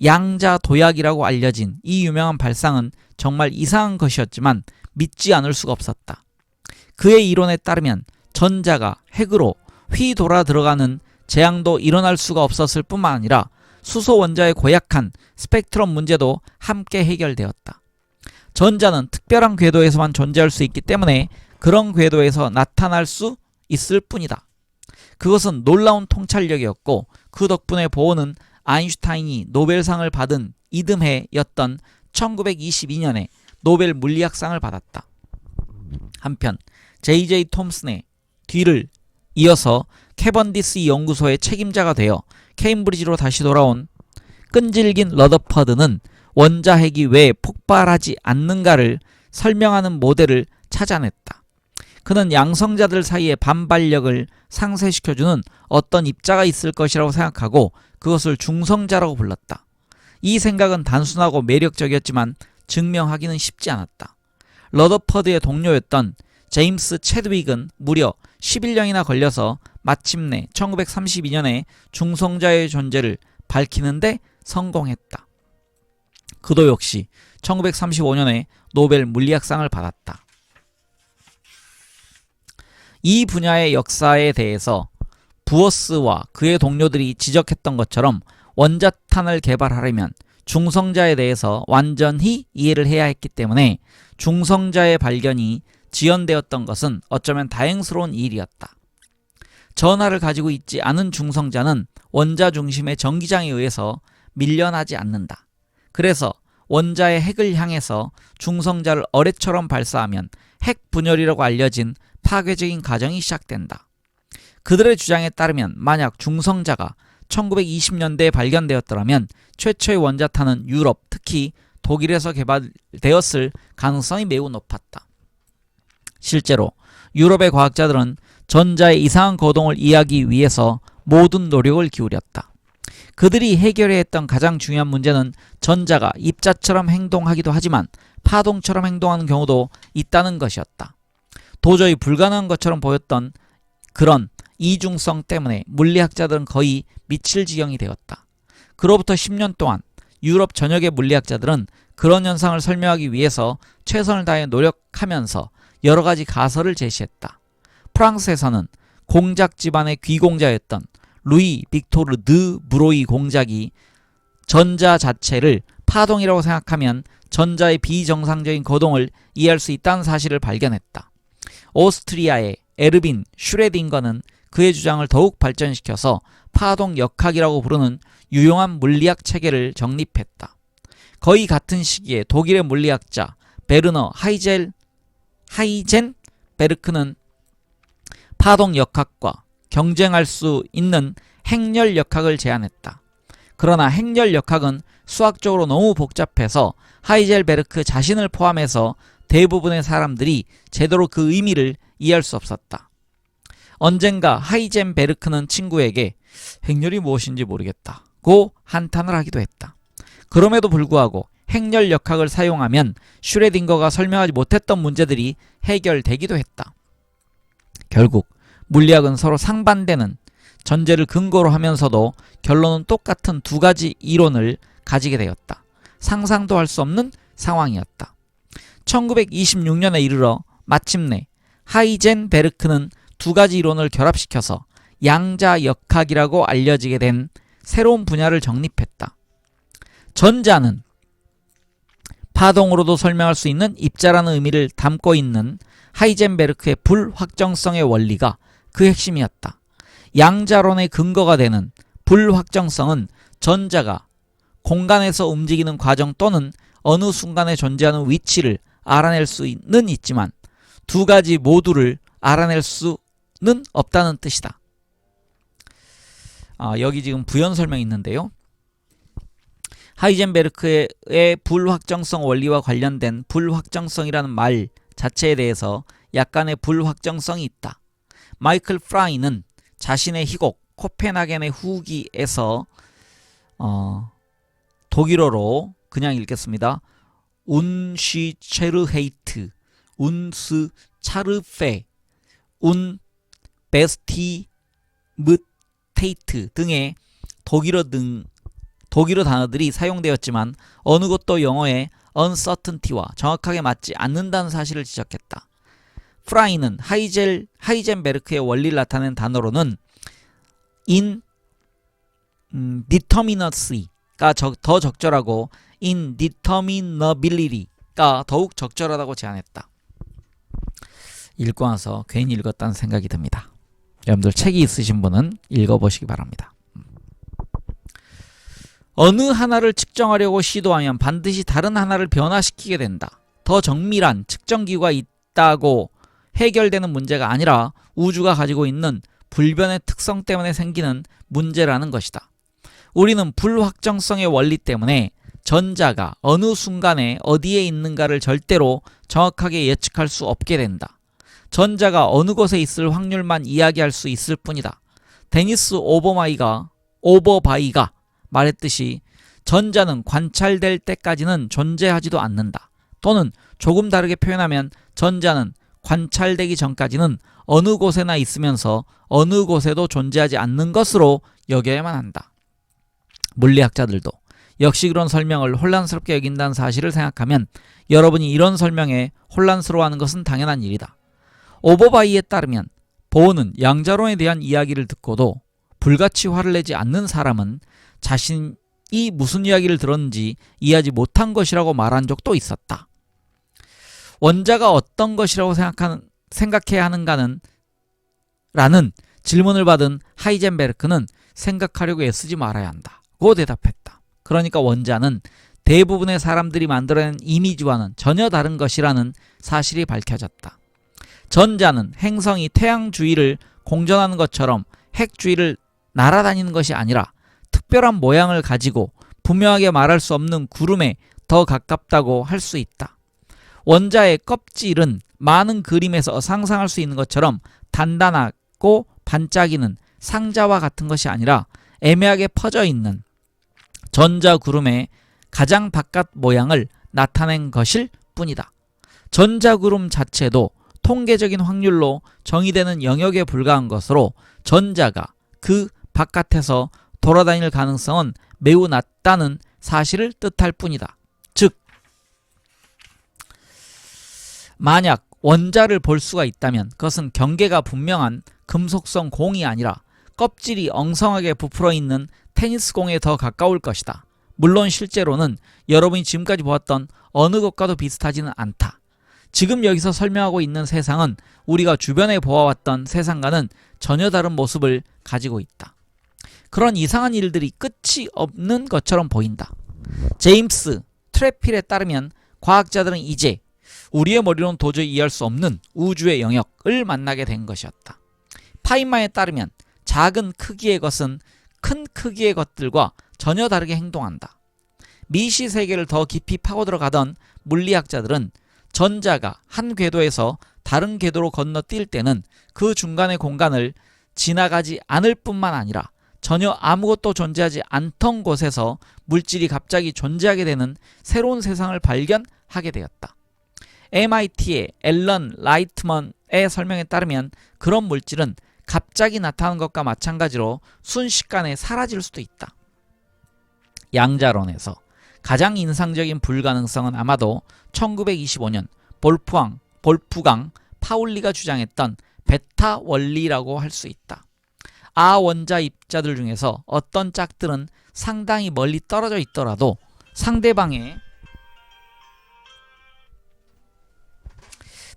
양자 도약이라고 알려진 이 유명한 발상은 정말 이상한 것이었지만 믿지 않을 수가 없었다. 그의 이론에 따르면 전자가 핵으로 휘돌아 들어가는 재앙도 일어날 수가 없었을 뿐만 아니라 수소 원자의 고약한 스펙트럼 문제도 함께 해결되었다. 전자는 특별한 궤도에서만 존재할 수 있기 때문에 그런 궤도에서 나타날 수 있을 뿐이다. 그것은 놀라운 통찰력이었고 그 덕분에 보어는 아인슈타인이 노벨상을 받은 이듬해였던 1922년에 노벨 물리학상을 받았다. 한편 J.J. 톰슨의 뒤를 이어서 캐번디스 연구소의 책임자가 되어 케임브리지로 다시 돌아온 끈질긴 러더퍼드는 원자핵이 왜 폭발하지 않는가를 설명하는 모델을 찾아냈다. 그는 양성자들 사이의 반발력을 상쇄시켜주는 어떤 입자가 있을 것이라고 생각하고 그것을 중성자라고 불렀다. 이 생각은 단순하고 매력적이었지만 증명하기는 쉽지 않았다. 러더퍼드의 동료였던 제임스 채드윅은 무려 11년이나 걸려서 마침내 1932년에 중성자의 존재를 밝히는데 성공했다. 그도 역시 1935년에 노벨 물리학상을 받았다. 이 분야의 역사에 대해서 부어스와 그의 동료들이 지적했던 것처럼 원자탄을 개발하려면 중성자에 대해서 완전히 이해를 해야 했기 때문에 중성자의 발견이 지연되었던 것은 어쩌면 다행스러운 일이었다. 전하를 가지고 있지 않은 중성자는 원자 중심의 전기장에 의해서 밀려나지 않는다. 그래서 원자의 핵을 향해서 중성자를 어뢰처럼 발사하면 핵 분열이라고 알려진 파괴적인 과정이 시작된다. 그들의 주장에 따르면 만약 중성자가 1920년대에 발견되었더라면 최초의 원자탄은 유럽, 특히 독일에서 개발되었을 가능성이 매우 높았다. 실제로 유럽의 과학자들은 전자의 이상한 거동을 이해하기 위해서 모든 노력을 기울였다. 그들이 해결해야 했던 가장 중요한 문제는 전자가 입자처럼 행동하기도 하지만 파동처럼 행동하는 경우도 있다는 것이었다. 도저히 불가능한 것처럼 보였던 그런 이중성 때문에 물리학자들은 거의 미칠 지경이 되었다. 그로부터 10년 동안 유럽 전역의 물리학자들은 그런 현상을 설명하기 위해서 최선을 다해 노력하면서 여러 가지 가설을 제시했다. 프랑스에서는 공작 집안의 귀공자였던 루이 빅토르 드 브로이 공작이 전자 자체를 파동이라고 생각하면 전자의 비정상적인 거동을 이해할 수 있다는 사실을 발견했다. 오스트리아의 에르빈 슈레딩거는 그의 주장을 더욱 발전시켜서 파동 역학이라고 부르는 유용한 물리학 체계를 정립했다. 거의 같은 시기에 독일의 물리학자 베르너 하이젠베르크는 파동 역학과 경쟁할 수 있는 행렬 역학을 제안했다. 그러나 행렬 역학은 수학적으로 너무 복잡해서 하이젤베르크 자신을 포함해서 대부분의 사람들이 제대로 그 의미를 이해할 수 없었다. 언젠가 하이젠베르크는 친구에게 행렬이 무엇인지 모르겠다고 한탄을 하기도 했다. 그럼에도 불구하고 행렬 역학을 사용하면 슈레딩거가 설명하지 못했던 문제들이 해결되기도 했다. 결국 물리학은 서로 상반되는 전제를 근거로 하면서도 결론은 똑같은 두 가지 이론을 가지게 되었다. 상상도 할 수 없는 상황이었다. 1926년에 이르러 마침내 하이젠베르크는 두 가지 이론을 결합시켜서 양자역학이라고 알려지게 된 새로운 분야를 정립했다. 전자는 파동으로도 설명할 수 있는 입자라는 의미를 담고 있는 하이젠베르크의 불확정성의 원리가 그 핵심이었다. 양자론의 근거가 되는 불확정성은 전자가 공간에서 움직이는 과정 또는 어느 순간에 존재하는 위치를 알아낼 수는 있지만 두 가지 모두를 알아낼 수는 없다는 뜻이다. 여기 지금 부연 설명이 있는데요. 하이젠베르크의 불확정성 원리와 관련된 불확정성이라는 말 자체에 대해서 약간의 불확정성이 있다. 마이클 프라이는 자신의 희곡 코펜하겐의 후기에서 독일어로 그냥 읽겠습니다. 운시체르헤이트, 운스차르페, 운베스티므테이트 등의 독일어 단어들이 사용되었지만 어느 것도 영어의 uncertainty와 정확하게 맞지 않는다는 사실을 지적했다. 프라이는 하이젠베르크의 원리를 나타낸 단어로는 indeterminacy가 더 적절하고 indeterminability가 더욱 적절하다고 제안했다. 읽고 나서 괜히 읽었다는 생각이 듭니다. 여러분들 책이 있으신 분은 읽어보시기 바랍니다. 어느 하나를 측정하려고 시도하면 반드시 다른 하나를 변화시키게 된다. 더 정밀한 측정기구가 있다고 해결되는 문제가 아니라 우주가 가지고 있는 불변의 특성 때문에 생기는 문제라는 것이다. 우리는 불확정성의 원리 때문에 전자가 어느 순간에 어디에 있는가를 절대로 정확하게 예측할 수 없게 된다. 전자가 어느 곳에 있을 확률만 이야기할 수 있을 뿐이다. 데니스 오버바이가 말했듯이 전자는 관찰될 때까지는 존재하지도 않는다. 또는 조금 다르게 표현하면 전자는 관찰되기 전까지는 어느 곳에나 있으면서 어느 곳에도 존재하지 않는 것으로 여겨야만 한다. 물리학자들도 역시 그런 설명을 혼란스럽게 여긴다는 사실을 생각하면 여러분이 이런 설명에 혼란스러워하는 것은 당연한 일이다. 오버바이에 따르면 보어는 양자론에 대한 이야기를 듣고도 불같이 화를 내지 않는 사람은 자신이 무슨 이야기를 들었는지 이해하지 못한 것이라고 말한 적도 있었다. 원자가 어떤 것이라고 생각해야 하는가는 라는 질문을 받은 하이젠베르크는 생각하려고 애쓰지 말아야 한다고 대답했다. 그러니까 원자는 대부분의 사람들이 만들어낸 이미지와는 전혀 다른 것이라는 사실이 밝혀졌다. 전자는 행성이 태양 주위를 공전하는 것처럼 핵 주위를 날아다니는 것이 아니라 특별한 모양을 가지고 분명하게 말할 수 없는 구름에 더 가깝다고 할 수 있다. 원자의 껍질은 많은 그림에서 상상할 수 있는 것처럼 단단하고 반짝이는 상자와 같은 것이 아니라 애매하게 퍼져 있는 전자구름의 가장 바깥 모양을 나타낸 것일 뿐이다. 전자구름 자체도 통계적인 확률로 정의되는 영역에 불과한 것으로 전자가 그 바깥에서 돌아다닐 가능성은 매우 낮다는 사실을 뜻할 뿐이다. 즉, 만약 원자를 볼 수가 있다면 그것은 경계가 분명한 금속성 공이 아니라 껍질이 엉성하게 부풀어 있는 테니스공에 더 가까울 것이다. 물론 실제로는 여러분이 지금까지 보았던 어느 것과도 비슷하지는 않다. 지금 여기서 설명하고 있는 세상은 우리가 주변에 보아왔던 세상과는 전혀 다른 모습을 가지고 있다. 그런 이상한 일들이 끝이 없는 것처럼 보인다. 제임스 트래필에 따르면 과학자들은 이제 우리의 머리로는 도저히 이해할 수 없는 우주의 영역을 만나게 된 것이었다. 파인만에 따르면 작은 크기의 것은 큰 크기의 것들과 전혀 다르게 행동한다. 미시 세계를 더 깊이 파고 들어가던 물리학자들은 전자가 한 궤도에서 다른 궤도로 건너뛸 때는 그 중간의 공간을 지나가지 않을 뿐만 아니라 전혀 아무것도 존재하지 않던 곳에서 물질이 갑자기 존재하게 되는 새로운 세상을 발견하게 되었다. MIT의 앨런 라이트먼의 설명에 따르면 그런 물질은 갑자기 나타나는 것과 마찬가지로 순식간에 사라질 수도 있다. 양자론에서 가장 인상적인 불가능성은 아마도 1925년 볼프강 파울리가 주장했던 베타 원리라고 할 수 있다. 아원자 입자들 중에서 어떤 짝들은 상당히 멀리 떨어져 있더라도 상대방의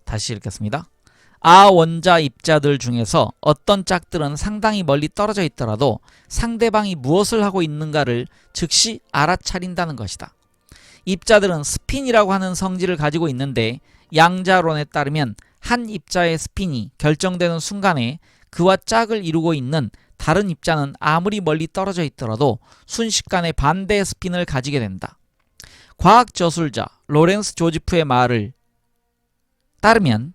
다시 읽겠습니다. 아원자 입자들 중에서 어떤 짝들은 상당히 멀리 떨어져 있더라도 상대방이 무엇을 하고 있는가를 즉시 알아차린다는 것이다. 입자들은 스핀이라고 하는 성질을 가지고 있는데 양자론에 따르면 한 입자의 스핀이 결정되는 순간에 그와 짝을 이루고 있는 다른 입자는 아무리 멀리 떨어져 있더라도 순식간에 반대의 스핀을 가지게 된다. 과학 저술자 로렌스 조지프의 말에 따르면이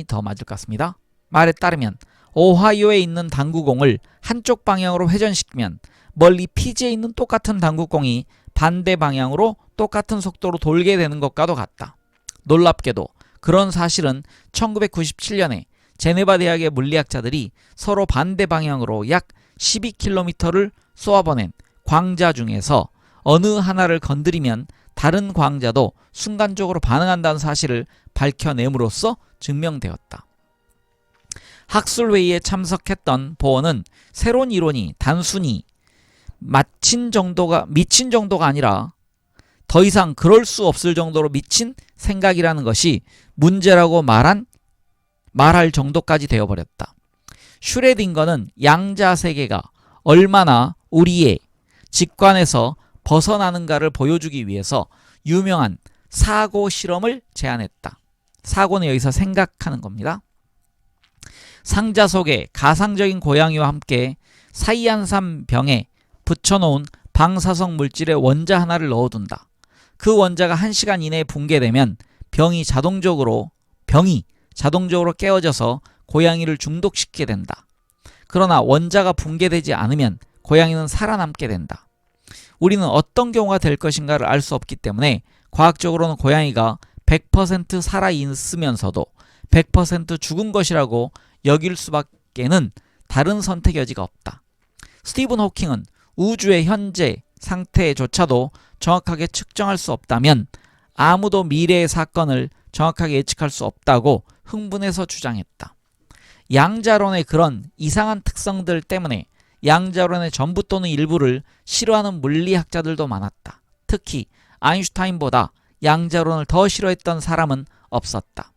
더 맞을 것 같습니다. 말에 따르면 오하이오에 있는 당구공을 한쪽 방향으로 회전시키면 멀리 피지에 있는 똑같은 당구공이 반대 방향으로 똑같은 속도로 돌게 되는 것과도 같다. 놀랍게도 그런 사실은 1997년에 제네바 대학의 물리학자들이 서로 반대 방향으로 약 12km를 쏘아보낸 광자 중에서 어느 하나를 건드리면 다른 광자도 순간적으로 반응한다는 사실을 밝혀냄으로써 증명되었다. 학술회의에 참석했던 보어는 새로운 이론이 단순히 미친 정도가 아니라 더 이상 그럴 수 없을 정도로 미친 생각이라는 것이 문제라고 말할 정도까지 되어버렸다. 슈레딩거는 양자 세계가 얼마나 우리의 직관에서 벗어나는가를 보여주기 위해서 유명한 사고 실험을 제안했다. 사고는 여기서 생각하는 겁니다. 상자 속에 가상적인 고양이와 함께 사이안산 병에 붙여놓은 방사성 물질의 원자 하나를 넣어둔다. 그 원자가 1시간 이내에 붕괴되면 병이 자동적으로 깨어져서 고양이를 중독시키게 된다. 그러나 원자가 붕괴되지 않으면 고양이는 살아남게 된다. 우리는 어떤 경우가 될 것인가를 알 수 없기 때문에 과학적으로는 고양이가 100% 살아있으면서도 100% 죽은 것이라고 여길 수밖에는 다른 선택 여지가 없다. 스티븐 호킹은 우주의 현재 상태조차도 정확하게 측정할 수 없다면 아무도 미래의 사건을 정확하게 예측할 수 없다고 흥분해서 주장했다. 양자론의 그런 이상한 특성들 때문에 양자론의 전부 또는 일부를 싫어하는 물리학자들도 많았다. 특히 아인슈타인보다 양자론을 더 싫어했던 사람은 없었다.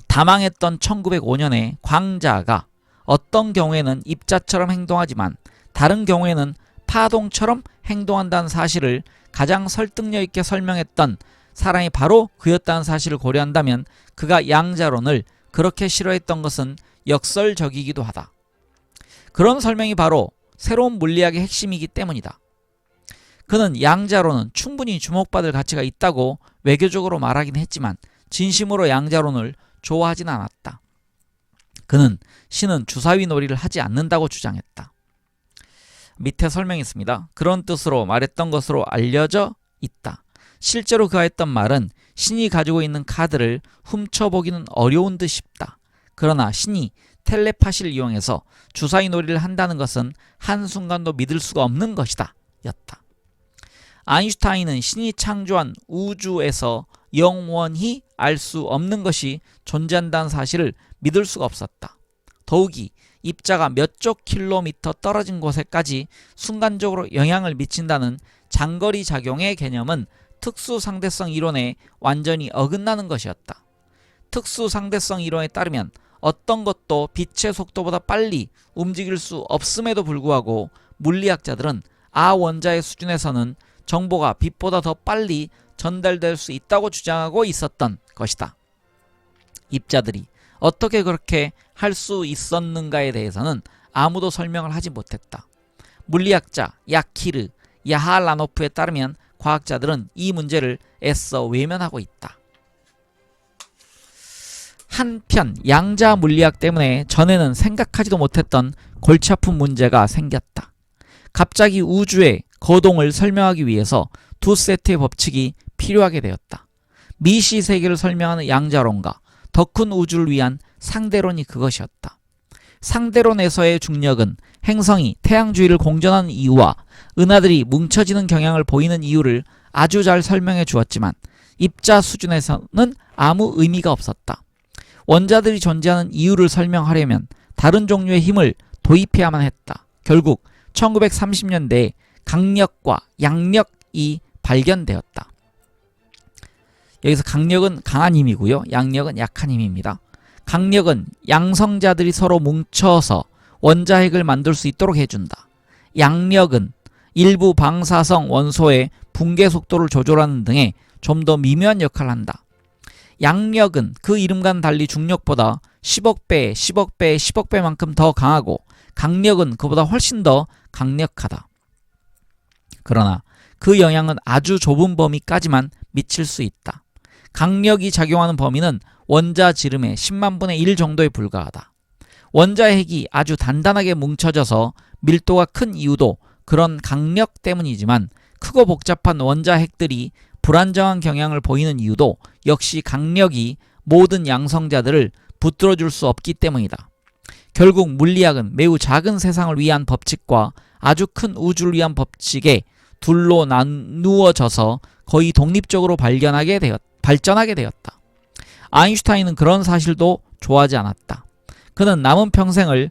다망했던 1905년에 광자가 어떤 경우에는 입자처럼 행동하지만 다른 경우에는 파동처럼 행동한다는 사실을 가장 설득력 있게 설명했던 사람이 바로 그였다는 사실을 고려한다면 그가 양자론을 그렇게 싫어했던 것은 역설적이기도 하다. 그런 설명이 바로 새로운 물리학의 핵심이기 때문이다. 그는 양자론은 충분히 주목받을 가치가 있다고 외교적으로 말하긴 했지만 진심으로 양자론을 좋아하진 않았다. 그는 신은 주사위 놀이를 하지 않는다고 주장했다. 밑에 설명이 있습니다. 그런 뜻으로 말했던 것으로 알려져 있다. 실제로 그가 했던 말은 신이 가지고 있는 카드를 훔쳐보기는 어려운 듯 싶다. 그러나 신이 텔레파시를 이용해서 주사위 놀이를 한다는 것은 한순간도 믿을 수가 없는 것이다. 였다. 아인슈타인은 신이 창조한 우주에서 영원히 알 수 없는 것이 존재한다는 사실을 믿을 수가 없었다. 더욱이 입자가 몇 조 킬로미터 떨어진 곳에까지 순간적으로 영향을 미친다는 장거리 작용의 개념은 특수상대성 이론에 완전히 어긋나는 것이었다. 특수상대성 이론에 따르면 어떤 것도 빛의 속도보다 빨리 움직일 수 없음에도 불구하고 물리학자들은 원자의 수준에서는 정보가 빛보다 더 빨리 전달될 수 있다고 주장하고 있었던 것이다. 입자들이 어떻게 그렇게 할 수 있었는가에 대해서는 아무도 설명을 하지 못했다. 물리학자 야키르 야하라노프에 따르면 과학자들은 이 문제를 애써 외면하고 있다. 한편 양자 물리학 때문에 전에는 생각하지도 못했던 골치 아픈 문제가 생겼다. 갑자기 우주의 거동을 설명하기 위해서 두 세트의 법칙이 필요하게 되었다. 미시 세계를 설명하는 양자론과 더 큰 우주를 위한 상대론이 그것이었다. 상대론에서의 중력은 행성이 태양 주위를 공전하는 이유와 은하들이 뭉쳐지는 경향을 보이는 이유를 아주 잘 설명해 주었지만 입자 수준에서는 아무 의미가 없었다. 원자들이 존재하는 이유를 설명하려면 다른 종류의 힘을 도입해야만 했다. 결국 1930년대에 강력과 양력이 발견되었다. 여기서 강력은 강한 힘이고요. 양력은 약한 힘입니다. 강력은 양성자들이 서로 뭉쳐서 원자핵을 만들 수 있도록 해준다. 양력은 일부 방사성 원소의 붕괴 속도를 조절하는 등의 좀 더 미묘한 역할을 한다. 양력은 그 이름과는 달리 중력보다 10억 배, 10억 배, 10억 배만큼 더 강하고 강력은 그보다 훨씬 더 강력하다. 그러나 그 영향은 아주 좁은 범위까지만 미칠 수 있다. 강력이 작용하는 범위는 원자 지름의 10만 분의 1 정도에 불과하다. 원자핵이 아주 단단하게 뭉쳐져서 밀도가 큰 이유도 그런 강력 때문이지만 크고 복잡한 원자핵들이 불안정한 경향을 보이는 이유도 역시 강력이 모든 양성자들을 붙들어줄 수 없기 때문이다. 결국 물리학은 매우 작은 세상을 위한 법칙과 아주 큰 우주를 위한 법칙에 둘로 나누어져서 거의 독립적으로 발전하게 되었다. 아인슈타인은 그런 사실도 좋아하지 않았다. 그는 남은 평생을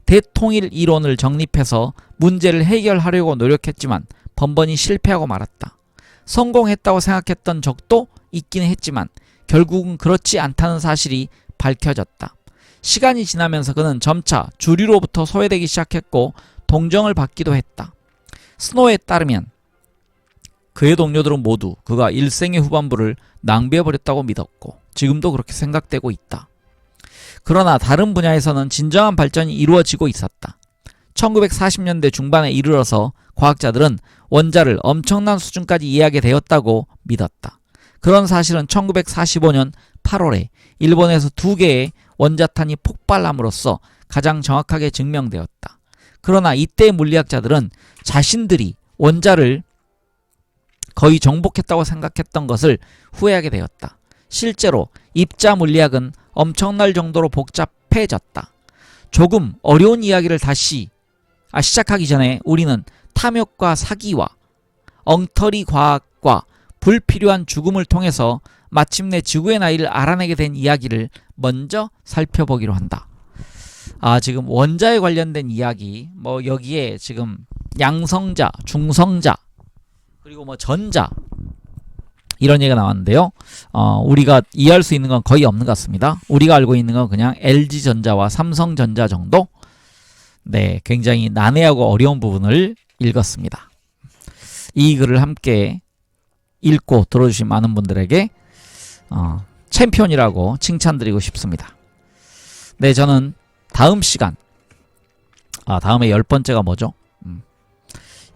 대통일 이론을 정립해서 문제를 해결하려고 노력했지만 번번이 실패하고 말았다. 성공했다고 생각했던 적도 있긴 했지만 결국은 그렇지 않다는 사실이 밝혀졌다. 시간이 지나면서 그는 점차 주류로부터 소외되기 시작했고 동정을 받기도 했다. 스노우에 따르면 그의 동료들은 모두 그가 일생의 후반부를 낭비해버렸다고 믿었고 지금도 그렇게 생각되고 있다. 그러나 다른 분야에서는 진정한 발전이 이루어지고 있었다. 1940년대 중반에 이르러서 과학자들은 원자를 엄청난 수준까지 이해하게 되었다고 믿었다. 그런 사실은 1945년 8월에 일본에서 2개의 원자탄이 폭발함으로써 가장 정확하게 증명되었다. 그러나 이때 물리학자들은 자신들이 원자를 거의 정복했다고 생각했던 것을 후회하게 되었다. 실제로 입자 물리학은 엄청날 정도로 복잡해졌다. 조금 어려운 이야기를 시작하기 전에 우리는 탐욕과 사기와 엉터리 과학과 불필요한 죽음을 통해서 마침내 지구의 나이를 알아내게 된 이야기를 먼저 살펴보기로 한다. 지금 원자에 관련된 이야기, 여기에 지금 양성자, 중성자, 그리고 전자 이런 얘기가 나왔는데요. 우리가 이해할 수 있는 건 거의 없는 것 같습니다. 우리가 알고 있는 건 그냥 LG전자와 삼성전자 정도? 네, 굉장히 난해하고 어려운 부분을 읽었습니다. 이 글을 함께 읽고 들어주신 많은 분들에게 챔피언이라고 칭찬드리고 싶습니다. 네, 저는 다음 시간 다음에 10번째가 뭐죠?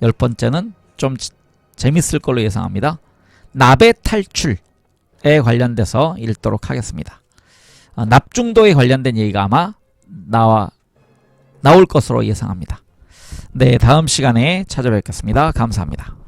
10번째는 좀 재밌을 걸로 예상합니다. 납의 탈출에 관련돼서 읽도록 하겠습니다. 납중도에 관련된 얘기가 아마 나올 것으로 예상합니다. 네, 다음 시간에 찾아뵙겠습니다. 감사합니다.